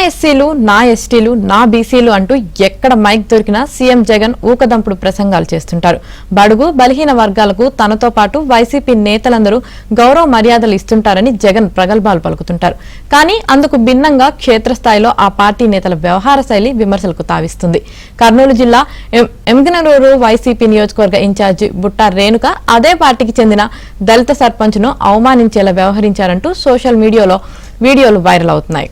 ఎస్సీలు, నా ఎస్టీలు, నా బీసీలు అంటూ ఎక్కడ మైక్ దొరికినా సీఎం జగన్ ఊకదంపుడు ప్రసంగాలు చేస్తుంటారు. బడుగు బలహీన వర్గాలకు తనతో పాటు వైసీపీ నేతలందరూ గౌరవ మర్యాదలు ఇస్తుంటారని జగన్ ప్రగల్భాలు పలుకుతుంటారు. కానీ అందుకు భిన్నంగా క్షేత్రస్థాయిలో ఆ పార్టీ నేతల వ్యవహార శైలి విమర్శలకు తావిస్తుంది. కర్నూలు జిల్లా ఎమ్మిగనూరు వైసీపీ నియోజకవర్గ ఇన్ఛార్జి బుట్టా రేణుక అదే పార్టీకి చెందిన దళిత సర్పంచ్ ను అవమానించేలా వ్యవహరించారంటూ సోషల్ మీడియాలో వీడియోలు వైరల్ అవుతున్నాయి.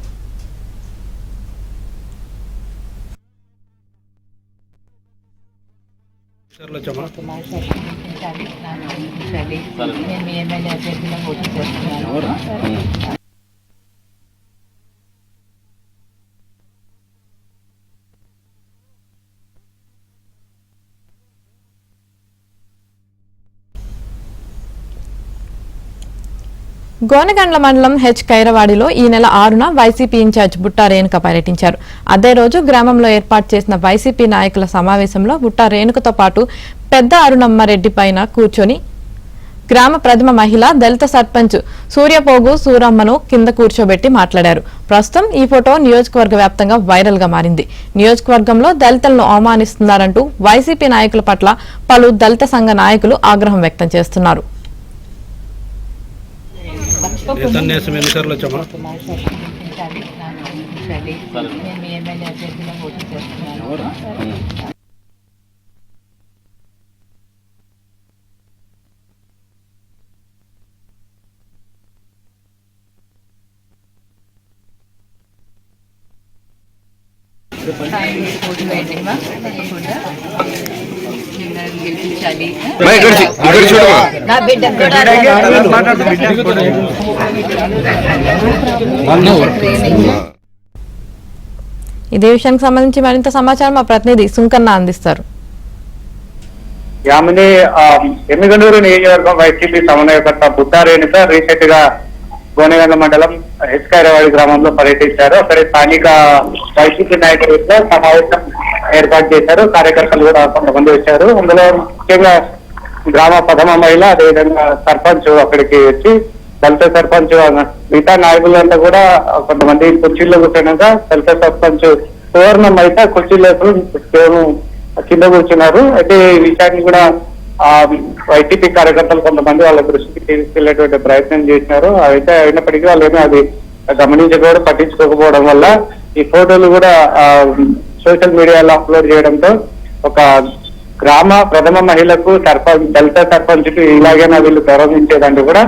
గోనెగండ్ల మండలం హెచ్ కైరవాడిలో ఈ నెల 6న వైసీపీ ఇన్ఛార్జ్ బుట్టా రేణుక పర్యటించారు. అదే రోజు గ్రామంలో ఏర్పాటు చేసిన వైసీపీ నాయకుల సమావేశంలో బుట్టా రేణుకతో పాటు పెద్ద అరుణమ్మారెడ్డి పైన కూర్చొని గ్రామ ప్రథమ మహిళ దళిత సర్పంచ్ సూర్యపోగు సూరమ్మను కింద కూర్చోబెట్టి మాట్లాడారు. ప్రస్తుతం ఈ ఫోటో నియోజకవర్గ వ్యాప్తంగా వైరల్ గా మారింది. నియోజకవర్గంలో దళితులను అవమానిస్తున్నారంటూ వైసీపీ నాయకుల పట్ల పలు దళిత సంఘ నాయకులు ఆగ్రహం వ్యక్తం చేస్తున్నారు. ఇదే విషయానికి సంబంధించి మరింత సమాచారం మా ప్రతినిధి సుంకన్న అందిస్తారు. యామిని ఎమ్మిగనూరు నియోజకవర్గం వైసీపీ సమన్వయకర్త బుట్టా రేణుక రీసెంట్ గా గోనెగండ్ల మండలం హెచ్కారవాడి గ్రామంలో పర్యటించారు. అక్కడ స్థానిక వైసీపీ నాయకులతో సమావేశం ఏర్పాటు చేశారు. కార్యకర్తలు కూడా కొంతమంది వచ్చారు. అందులో ముఖ్యంగా గ్రామ ప్రథమ మహిళ అదేవిధంగా సర్పంచ్ అక్కడికి వచ్చి దళిత సర్పంచ్ మిగతా నాయకులంతా కూడా కొంతమంది కుర్చీల్లో కూర్చున్నాక దళిత సర్పంచ్ సువర్ణం అయితే కుర్చీలో కింద కూర్చున్నారు. అయితే ఈ విషయాన్ని కూడా వైసీపీ కార్యకర్తలు కొంతమంది వాళ్ళ దృష్టికి తీసుకెళ్లేటువంటి ప్రయత్నం చేసినారు. అయితే అయినప్పటికీ వాళ్ళు ఏమీ అది గమనించకపోవడం పట్టించుకోకపోవడం వల్ల ఈ ఫోటోలు కూడా సోషల్ మీడియాలో అప్లోడ్ చేయడంతో ఒక గ్రామ ప్రథమ మహిళకు దళిత సర్పంచ్ కి ఇలాగైనా వీళ్ళు గౌరవించేదంటూ కూడా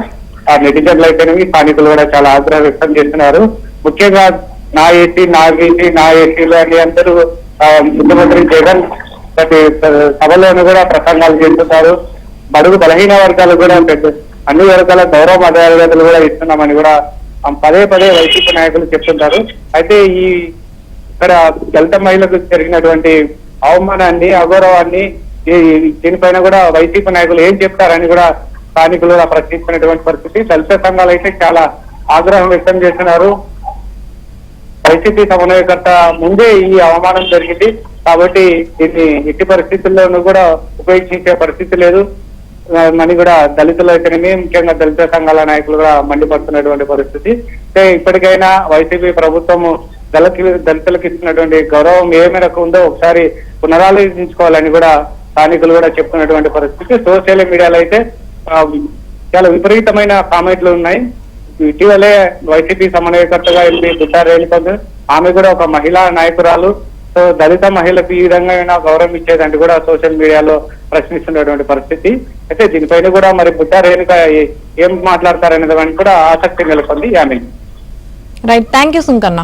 ఆ నెటిజన్లు అయితేనేవి స్థానికులు కూడా చాలా ఆగ్రహం వ్యక్తం చేస్తున్నారు. ముఖ్యంగా నా ఏసీ, నా బీసీ, నా ఏసీలు అని అందరూ ముఖ్యమంత్రి జగన్ ప్రతి సభలోనూ కూడా ప్రసంగాలు చేస్తున్నారు. బడుగు బలహీన వర్గాలు కూడా అన్ని వర్గాల గౌరవ మర్యాదలు కూడా ఇస్తున్నామని కూడా పదే పదే వైసీపీ నాయకులు చెప్తుంటారు. అయితే ఇక్కడ దళిత మహిళలకు జరిగినటువంటి అవమానాన్ని, అగౌరవాన్ని దీనిపైన కూడా వైసీపీ నాయకులు ఏం చెప్తారని కూడా స్థానికులు కూడా ప్రశ్నించినటువంటి పరిస్థితి. దళిత సంఘాలు అయితే చాలా ఆగ్రహం వ్యక్తం చేస్తున్నారు. వైసీపీ సమన్వయకర్త ముందే ఈ అవమానం జరిగింది కాబట్టి దీన్ని ఎట్టి పరిస్థితుల్లోనూ కూడా ఉపేక్షించే పరిస్థితి లేదు అని కూడా దళితులు అయితేనేమి ముఖ్యంగా దళిత సంఘాల నాయకులు కూడా మండిపడుతున్నటువంటి పరిస్థితి. ఇప్పటికైనా వైసీపీ ప్రభుత్వము దళితులకు ఇస్తున్నటువంటి గౌరవం ఏ మేరకు ఉందో ఒకసారి పునరాలోచించుకోవాలని కూడా స్థానికులు కూడా చెప్తున్నటువంటి పరిస్థితి. సోషల్ మీడియాలో అయితే చాలా విపరీతమైన కామెంట్లు ఉన్నాయి. ఇటీవలే వైసీపీ సమన్వయకర్తగా ఎంపీ బుట్టా రేణుక ఆమె కూడా ఒక మహిళా నాయకురాలు. సో దళిత మహిళకు ఈ విధంగా గౌరవం ఇచ్చేదంటూ కూడా సోషల్ మీడియాలో ప్రశ్నిస్తున్నటువంటి పరిస్థితి. అయితే దీనిపైన కూడా మరి బుట్టా రేణుక ఏం మాట్లాడతారనే దానికి కూడా ఆసక్తి నెలకొంది. Yamini. Right, thank you Sunkanna.